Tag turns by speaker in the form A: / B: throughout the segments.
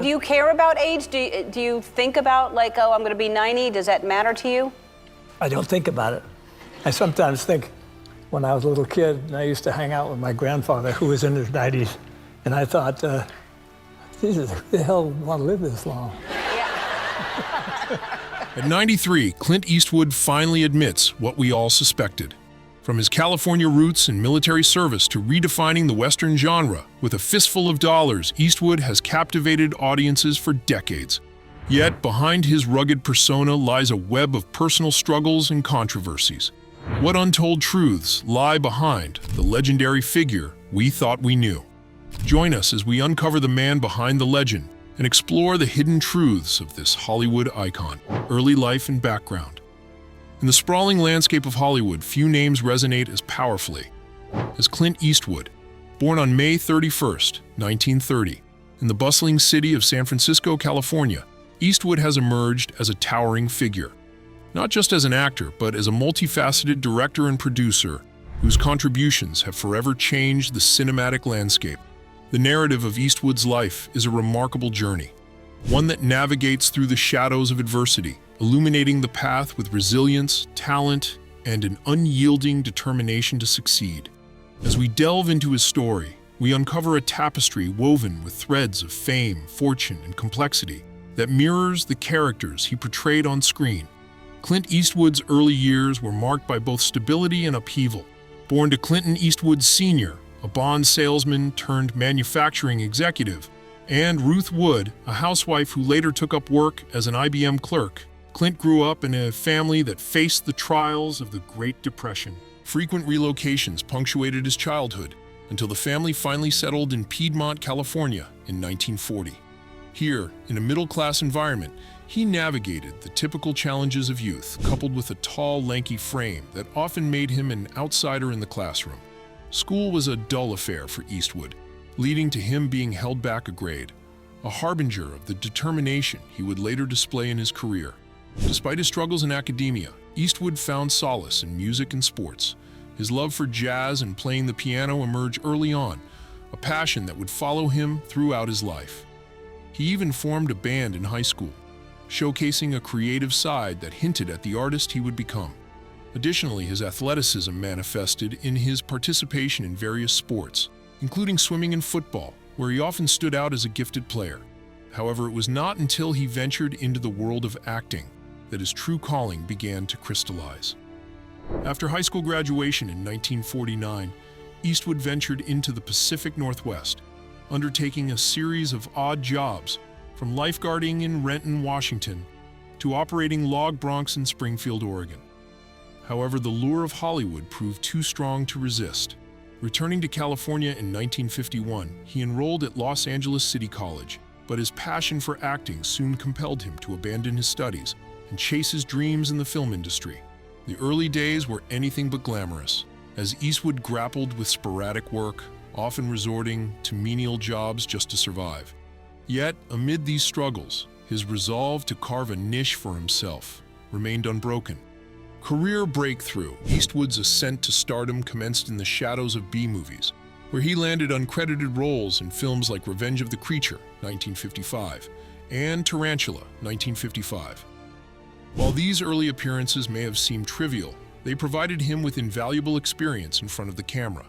A: do you care about age? Do you think about, like, oh, I'm going to be 90? Does that matter to you?
B: I don't think about it. I sometimes think when I was a little kid, and I used to hang out with my grandfather, who was in his 90s, and I thought, Jesus, who the hell want to live this long?
C: At 93, Clint Eastwood finally admits what we all suspected. From his California roots and military service to redefining the Western genre, with A Fistful of Dollars, Eastwood has captivated audiences for decades. Yet, behind his rugged persona lies a web of personal struggles and controversies. What untold truths lie behind the legendary figure we thought we knew? Join us as we uncover the man behind the legend and explore the hidden truths of this Hollywood icon, early life and background. In the sprawling landscape of Hollywood, few names resonate as powerfully as Clint Eastwood. Born on May 31, 1930, in the bustling city of San Francisco, California, Eastwood has emerged as a towering figure, not just as an actor, but as a multifaceted director and producer whose contributions have forever changed the cinematic landscape. The narrative of Eastwood's life is a remarkable journey, one that navigates through the shadows of adversity, illuminating the path with resilience, talent, and an unyielding determination to succeed. As we delve into his story, we uncover a tapestry woven with threads of fame, fortune, and complexity that mirrors the characters he portrayed on screen. Clint Eastwood's early years were marked by both stability and upheaval. Born to Clinton Eastwood Sr., a bond salesman turned manufacturing executive, and Ruth Wood, a housewife who later took up work as an IBM clerk, Clint grew up in a family that faced the trials of the Great Depression. Frequent relocations punctuated his childhood until the family finally settled in Piedmont, California in 1940. Here, in a middle-class environment, he navigated the typical challenges of youth, coupled with a tall, lanky frame that often made him an outsider in the classroom. School was a dull affair for Eastwood, leading to him being held back a grade, a harbinger of the determination he would later display in his career. Despite his struggles in academia, Eastwood found solace in music and sports. His love for jazz and playing the piano emerged early on, a passion that would follow him throughout his life. He even formed a band in high school, showcasing a creative side that hinted at the artist he would become. Additionally, his athleticism manifested in his participation in various sports, including swimming and football, where he often stood out as a gifted player. However, it was not until he ventured into the world of acting that his true calling began to crystallize. After high school graduation in 1949, Eastwood ventured into the Pacific Northwest, undertaking a series of odd jobs, from lifeguarding in Renton, Washington, to operating log broncs in Springfield, Oregon. However, the lure of Hollywood proved too strong to resist. Returning to California in 1951, he enrolled at Los Angeles City College, but his passion for acting soon compelled him to abandon his studies and chase his dreams in the film industry. The early days were anything but glamorous, as Eastwood grappled with sporadic work, often resorting to menial jobs just to survive. Yet, amid these struggles, his resolve to carve a niche for himself remained unbroken. Career breakthrough: Eastwood's ascent to stardom commenced in the shadows of B-movies, where he landed uncredited roles in films like Revenge of the Creature, 1955, and Tarantula, 1955. While these early appearances may have seemed trivial, they provided him with invaluable experience in front of the camera.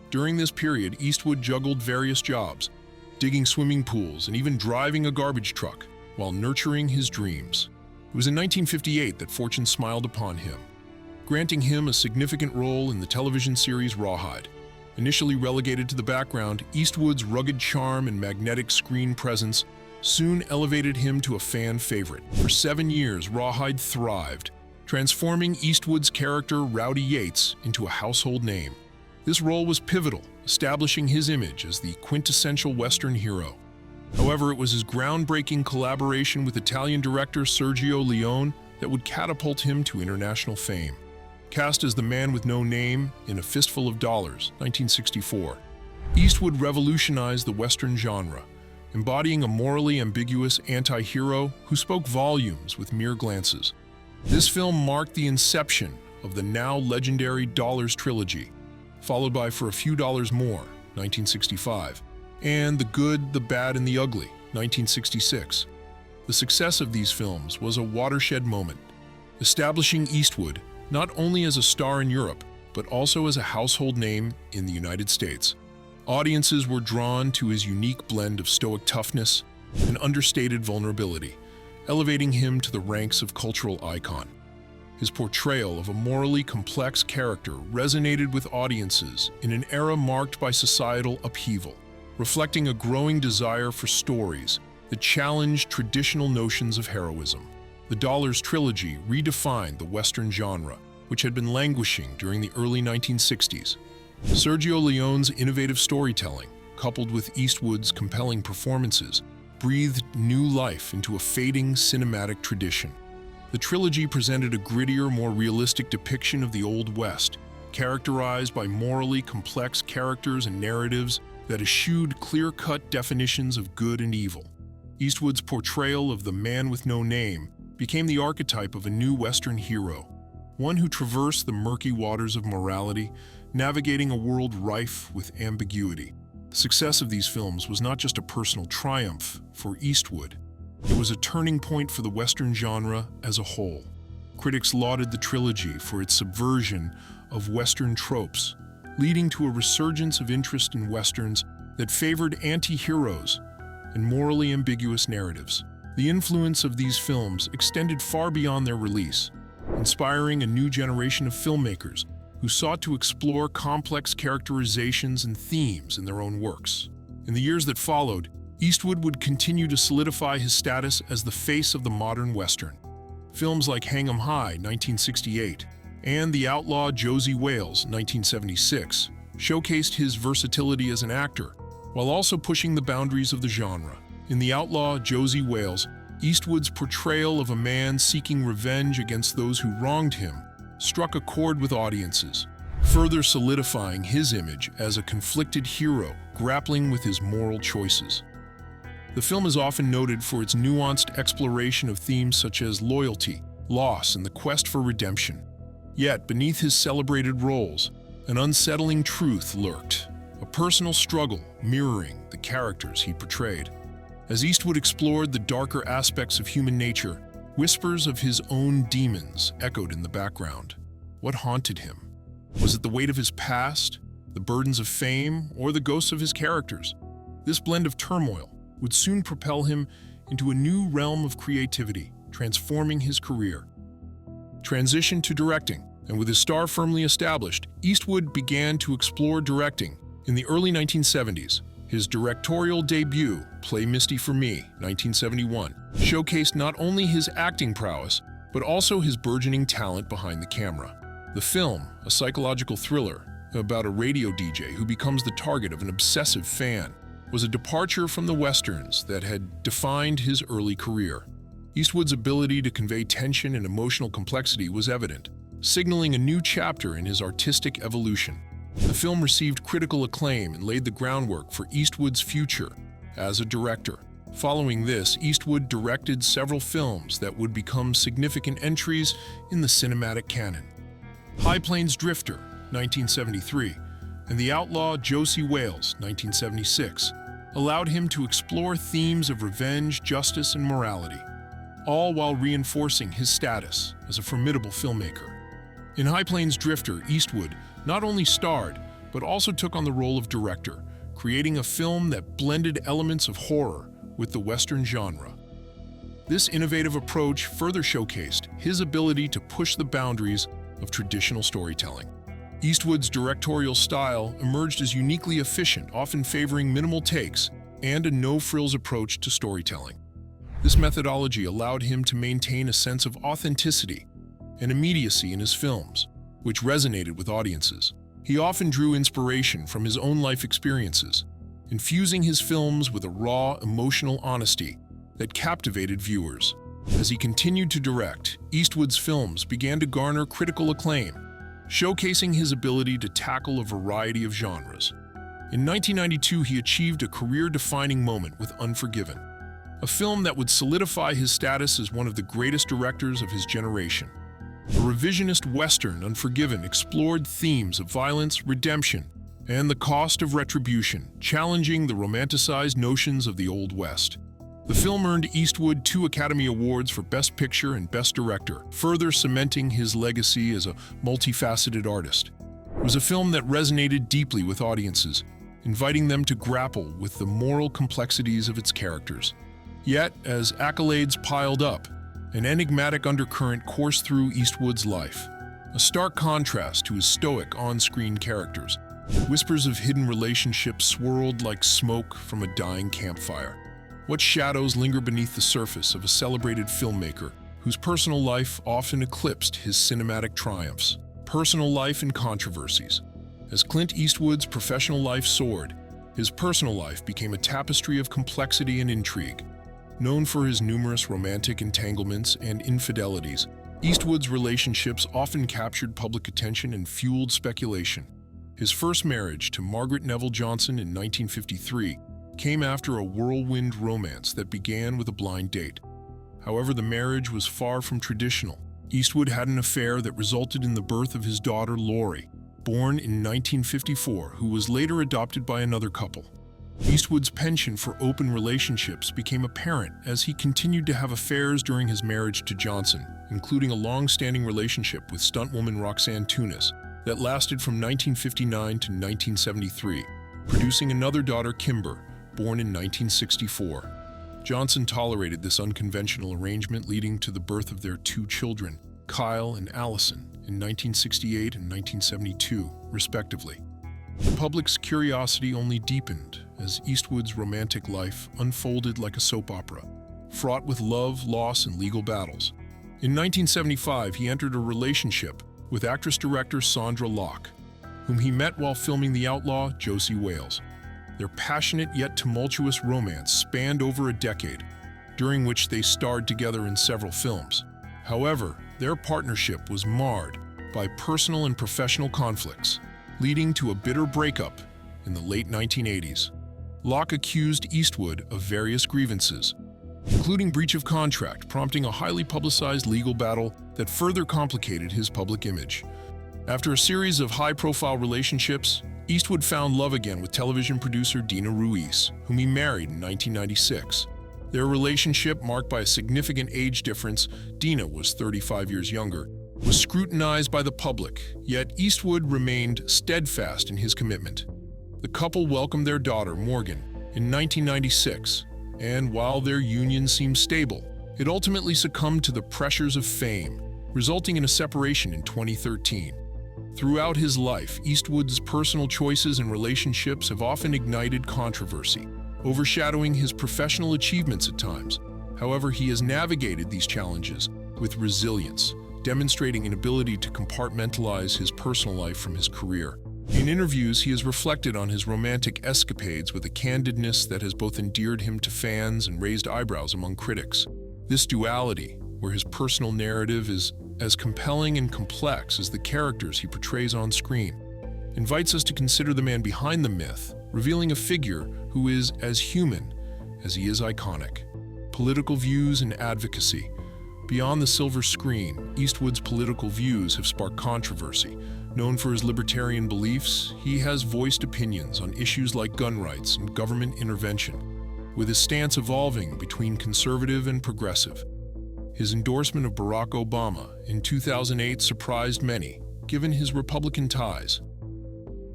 C: During this period, Eastwood juggled various jobs, digging swimming pools and even driving a garbage truck, while nurturing his dreams. It was in 1958 that fortune smiled upon him, granting him a significant role in the television series Rawhide. Initially relegated to the background, Eastwood's rugged charm and magnetic screen presence soon elevated him to a fan favorite. For 7 years, Rawhide thrived, transforming Eastwood's character Rowdy Yates into a household name. This role was pivotal, establishing his image as the quintessential Western hero. However, it was his groundbreaking collaboration with Italian director Sergio Leone that would catapult him to international fame. Cast as the man with no name in A Fistful of Dollars, 1964, Eastwood revolutionized the Western genre, embodying a morally ambiguous anti-hero who spoke volumes with mere glances. This film marked the inception of the now legendary Dollars trilogy, followed by For a Few Dollars More, 1965, and The Good, the Bad, and the Ugly, 1966. The success of these films was a watershed moment, establishing Eastwood not only as a star in Europe, but also as a household name in the United States. Audiences were drawn to his unique blend of stoic toughness and understated vulnerability, elevating him to the ranks of cultural icon. His portrayal of a morally complex character resonated with audiences in an era marked by societal upheaval, reflecting a growing desire for stories that challenged traditional notions of heroism. The Dollars trilogy redefined the Western genre, which had been languishing during the early 1960s. Sergio Leone's innovative storytelling, coupled with Eastwood's compelling performances, breathed new life into a fading cinematic tradition. The trilogy presented a grittier, more realistic depiction of the Old West, characterized by morally complex characters and narratives that eschewed clear-cut definitions of good and evil. Eastwood's portrayal of the man with no name became the archetype of a new Western hero, one who traversed the murky waters of morality, navigating a world rife with ambiguity. The success of these films was not just a personal triumph for Eastwood, it was a turning point for the Western genre as a whole. Critics lauded the trilogy for its subversion of Western tropes, leading to a resurgence of interest in Westerns that favored anti-heroes and morally ambiguous narratives. The influence of these films extended far beyond their release, inspiring a new generation of filmmakers who sought to explore complex characterizations and themes in their own works. In the years that followed, Eastwood would continue to solidify his status as the face of the modern Western. Films like Hang 'em High, 1968, and The Outlaw Josie Wales, 1976, showcased his versatility as an actor, while also pushing the boundaries of the genre. In The Outlaw Josie Wales, Eastwood's portrayal of a man seeking revenge against those who wronged him struck a chord with audiences, further solidifying his image as a conflicted hero grappling with his moral choices. The film is often noted for its nuanced exploration of themes such as loyalty, loss, and the quest for redemption. Yet, beneath his celebrated roles, an unsettling truth lurked, a personal struggle mirroring the characters he portrayed. As Eastwood explored the darker aspects of human nature, whispers of his own demons echoed in the background. What haunted him? Was it the weight of his past, the burdens of fame, or the ghosts of his characters? This blend of turmoil would soon propel him into a new realm of creativity, transforming his career. Transition to directing, and with his star firmly established, Eastwood began to explore directing in the early 1970s. His directorial debut, Play Misty for Me, 1971, showcased not only his acting prowess, but also his burgeoning talent behind the camera. The film, a psychological thriller about a radio DJ who becomes the target of an obsessive fan, was a departure from the westerns that had defined his early career. Eastwood's ability to convey tension and emotional complexity was evident, signaling a new chapter in his artistic evolution. The film received critical acclaim and laid the groundwork for Eastwood's future as a director. Following this, Eastwood directed several films that would become significant entries in the cinematic canon. High Plains Drifter, 1973, and The Outlaw Josie Wales, 1976, allowed him to explore themes of revenge, justice, and morality, all while reinforcing his status as a formidable filmmaker. In High Plains Drifter, Eastwood not only starred, but also took on the role of director, creating a film that blended elements of horror with the Western genre. This innovative approach further showcased his ability to push the boundaries of traditional storytelling. Eastwood's directorial style emerged as uniquely efficient, often favoring minimal takes and a no-frills approach to storytelling. This methodology allowed him to maintain a sense of authenticity and immediacy in his films, which resonated with audiences. He often drew inspiration from his own life experiences, infusing his films with a raw, emotional honesty that captivated viewers. As he continued to direct, Eastwood's films began to garner critical acclaim, showcasing his ability to tackle a variety of genres. In 1992, he achieved a career-defining moment with Unforgiven, a film that would solidify his status as one of the greatest directors of his generation. A revisionist Western, Unforgiven explored themes of violence, redemption, and the cost of retribution, challenging the romanticized notions of the Old West. The film earned Eastwood 2 Academy Awards for Best Picture and Best Director, further cementing his legacy as a multifaceted artist. It was a film that resonated deeply with audiences, inviting them to grapple with the moral complexities of its characters. Yet, as accolades piled up, an enigmatic undercurrent coursed through Eastwood's life, a stark contrast to his stoic on-screen characters. Whispers of hidden relationships swirled like smoke from a dying campfire. What shadows linger beneath the surface of a celebrated filmmaker whose personal life often eclipsed his cinematic triumphs? Personal life and controversies. As Clint Eastwood's professional life soared, his personal life became a tapestry of complexity and intrigue. Known for his numerous romantic entanglements and infidelities, Eastwood's relationships often captured public attention and fueled speculation. His first marriage to Margaret Neville Johnson in 1953 came after a whirlwind romance that began with a blind date. However, the marriage was far from traditional. Eastwood had an affair that resulted in the birth of his daughter, Laurie, born in 1954, who was later adopted by another couple. Eastwood's penchant for open relationships became apparent as he continued to have affairs during his marriage to Johnson, including a long-standing relationship with stuntwoman Roxanne Tunis that lasted from 1959 to 1973, producing another daughter, Kimber, born in 1964. Johnson tolerated this unconventional arrangement, leading to the birth of their 2 children, Kyle and Allison, in 1968 and 1972, respectively. The public's curiosity only deepened as Eastwood's romantic life unfolded like a soap opera, fraught with love, loss, and legal battles. In 1975, he entered a relationship with actress-director Sandra Locke, whom he met while filming The Outlaw, Josie Wales. Their passionate yet tumultuous romance spanned over a decade, during which they starred together in several films. However, their partnership was marred by personal and professional conflicts, leading to a bitter breakup in the late 1980s. Locke accused Eastwood of various grievances, including breach of contract, prompting a highly publicized legal battle that further complicated his public image. After a series of high-profile relationships, Eastwood found love again with television producer Dina Ruiz, whom he married in 1996. Their relationship, marked by a significant age difference, Dina was 35 years younger, was scrutinized by the public, yet Eastwood remained steadfast in his commitment. The couple welcomed their daughter, Morgan, in 1996, and while their union seemed stable, it ultimately succumbed to the pressures of fame, resulting in a separation in 2013. Throughout his life, Eastwood's personal choices and relationships have often ignited controversy, overshadowing his professional achievements at times. However, he has navigated these challenges with resilience, demonstrating an ability to compartmentalize his personal life from his career. In interviews, he has reflected on his romantic escapades with a candidness that has both endeared him to fans and raised eyebrows among critics. This duality, where his personal narrative is as compelling and complex as the characters he portrays on screen, invites us to consider the man behind the myth, revealing a figure who is as human as he is iconic. Political views and advocacy. Beyond the silver screen, Eastwood's political views have sparked controversy. Known for his libertarian beliefs, he has voiced opinions on issues like gun rights and government intervention, with his stance evolving between conservative and progressive. His endorsement of Barack Obama in 2008 surprised many, given his Republican ties.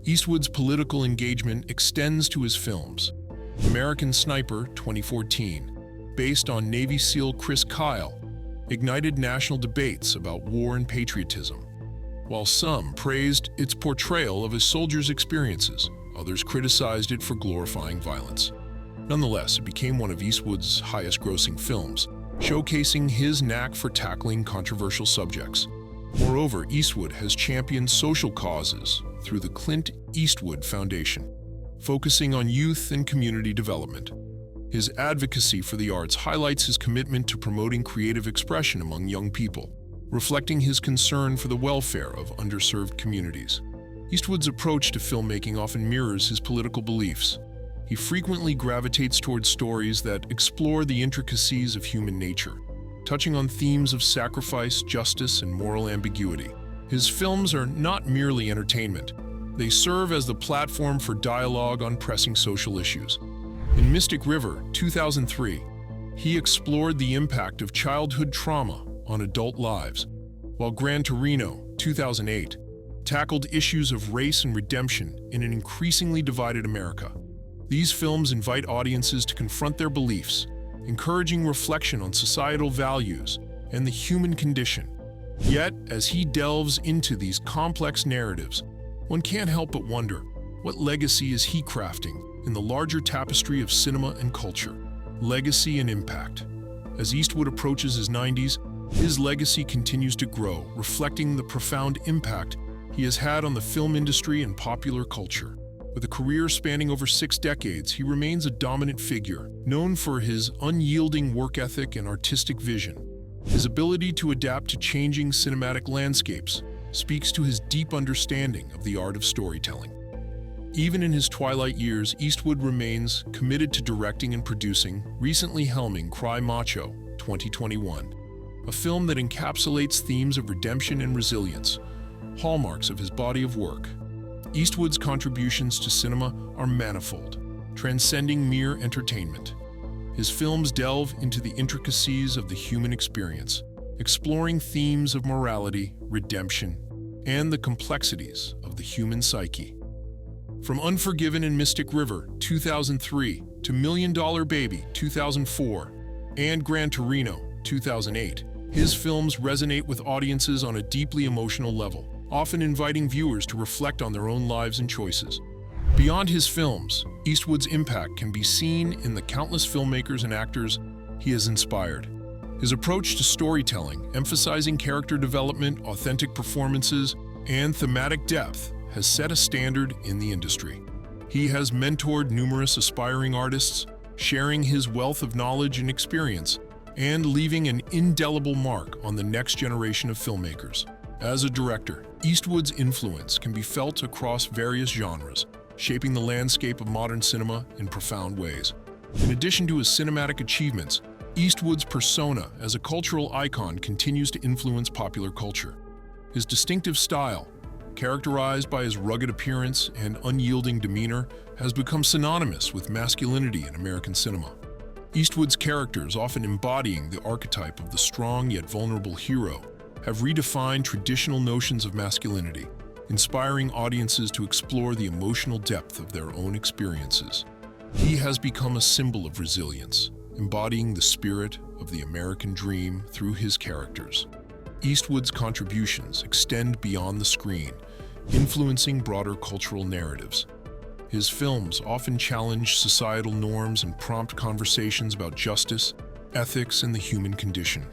C: Eastwood's political engagement extends to his films. American Sniper, 2014, based on Navy SEAL Chris Kyle, ignited national debates about war and patriotism. While some praised its portrayal of his soldiers' experiences, others criticized it for glorifying violence. Nonetheless, it became one of Eastwood's highest-grossing films, showcasing his knack for tackling controversial subjects. Moreover, Eastwood has championed social causes through the Clint Eastwood Foundation, focusing on youth and community development. His advocacy for the arts highlights his commitment to promoting creative expression among young people, reflecting his concern for the welfare of underserved communities. Eastwood's approach to filmmaking often mirrors his political beliefs. He frequently gravitates towards stories that explore the intricacies of human nature, touching on themes of sacrifice, justice, and moral ambiguity. His films are not merely entertainment. They serve as the platform for dialogue on pressing social issues. In Mystic River, 2003, He explored the impact of childhood trauma on adult lives, while Gran Torino, 2008, tackled issues of race and redemption in an increasingly divided America. These films invite audiences to confront their beliefs, encouraging reflection on societal values and the human condition. Yet, as he delves into these complex narratives, one can't help but wonder, what legacy is he crafting in the larger tapestry of cinema and culture? Legacy and impact. As Eastwood approaches his 90s, his legacy continues to grow, reflecting the profound impact he has had on the film industry and popular culture. With a career spanning over 6 decades, he remains a dominant figure, known for his unyielding work ethic and artistic vision. His ability to adapt to changing cinematic landscapes speaks to his deep understanding of the art of storytelling. Even in his twilight years, Eastwood remains committed to directing and producing, recently helming Cry Macho, 2021, a film that encapsulates themes of redemption and resilience, hallmarks of his body of work. Eastwood's contributions to cinema are manifold, transcending mere entertainment. His films delve into the intricacies of the human experience, exploring themes of morality, redemption, and the complexities of the human psyche. From Unforgiven and Mystic River, 2003, to $1 Million Baby, 2004, and Gran Torino, 2008, his films resonate with audiences on a deeply emotional level, often inviting viewers to reflect on their own lives and choices. Beyond his films, Eastwood's impact can be seen in the countless filmmakers and actors he has inspired. His approach to storytelling, emphasizing character development, authentic performances, and thematic depth, has set a standard in the industry. He has mentored numerous aspiring artists, sharing his wealth of knowledge and experience, and leaving an indelible mark on the next generation of filmmakers. As a director, Eastwood's influence can be felt across various genres, shaping the landscape of modern cinema in profound ways. In addition to his cinematic achievements, Eastwood's persona as a cultural icon continues to influence popular culture. His distinctive style, characterized by his rugged appearance and unyielding demeanor, has become synonymous with masculinity in American cinema. Eastwood's characters, often embodying the archetype of the strong yet vulnerable hero, have redefined traditional notions of masculinity, inspiring audiences to explore the emotional depth of their own experiences. He has become a symbol of resilience, embodying the spirit of the American dream through his characters. Eastwood's contributions extend beyond the screen, influencing broader cultural narratives. His films often challenge societal norms and prompt conversations about justice, ethics, and the human condition.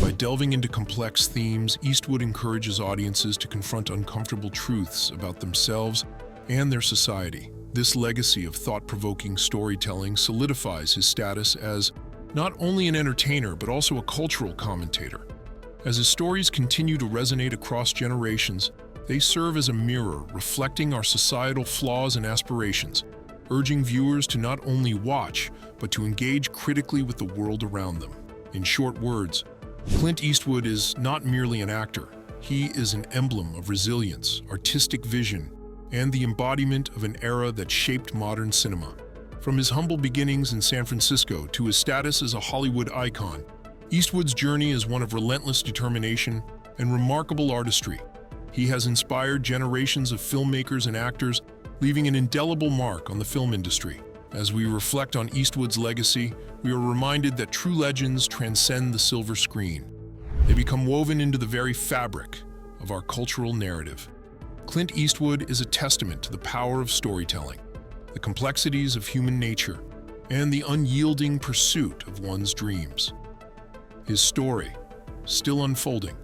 C: By delving into complex themes, Eastwood encourages audiences to confront uncomfortable truths about themselves and their society. This legacy of thought-provoking storytelling solidifies his status as not only an entertainer but also a cultural commentator. As his stories continue to resonate across generations, they serve as a mirror reflecting our societal flaws and aspirations, urging viewers to not only watch, but to engage critically with the world around them. In short words, Clint Eastwood is not merely an actor. He is an emblem of resilience, artistic vision, and the embodiment of an era that shaped modern cinema. From his humble beginnings in San Francisco to his status as a Hollywood icon, Eastwood's journey is one of relentless determination and remarkable artistry. He has inspired generations of filmmakers and actors, leaving an indelible mark on the film industry. As we reflect on Eastwood's legacy, we are reminded that true legends transcend the silver screen. They become woven into the very fabric of our cultural narrative. Clint Eastwood is a testament to the power of storytelling, the complexities of human nature, and the unyielding pursuit of one's dreams. His story, still unfolding,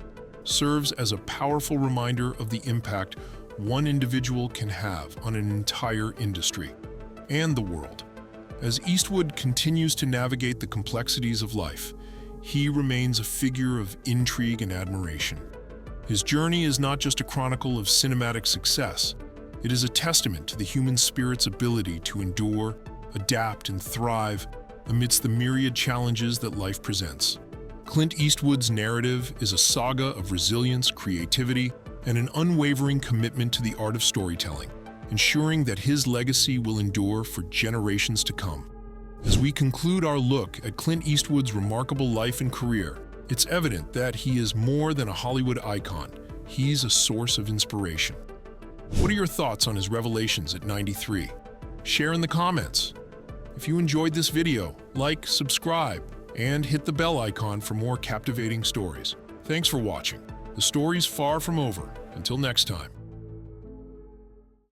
C: serves as a powerful reminder of the impact one individual can have on an entire industry and the world. As Eastwood continues to navigate the complexities of life, he remains a figure of intrigue and admiration. His journey is not just a chronicle of cinematic success, it is a testament to the human spirit's ability to endure, adapt, and thrive amidst the myriad challenges that life presents. Clint Eastwood's narrative is a saga of resilience, creativity, and an unwavering commitment to the art of storytelling, ensuring that his legacy will endure for generations to come. As we conclude our look at Clint Eastwood's remarkable life and career, it's evident that he is more than a Hollywood icon. He's a source of inspiration. What are your thoughts on his revelations at 93? Share in the comments. If you enjoyed this video, like, subscribe, and hit the bell icon for more captivating stories. Thanks for watching. The story's far from over. Until next time.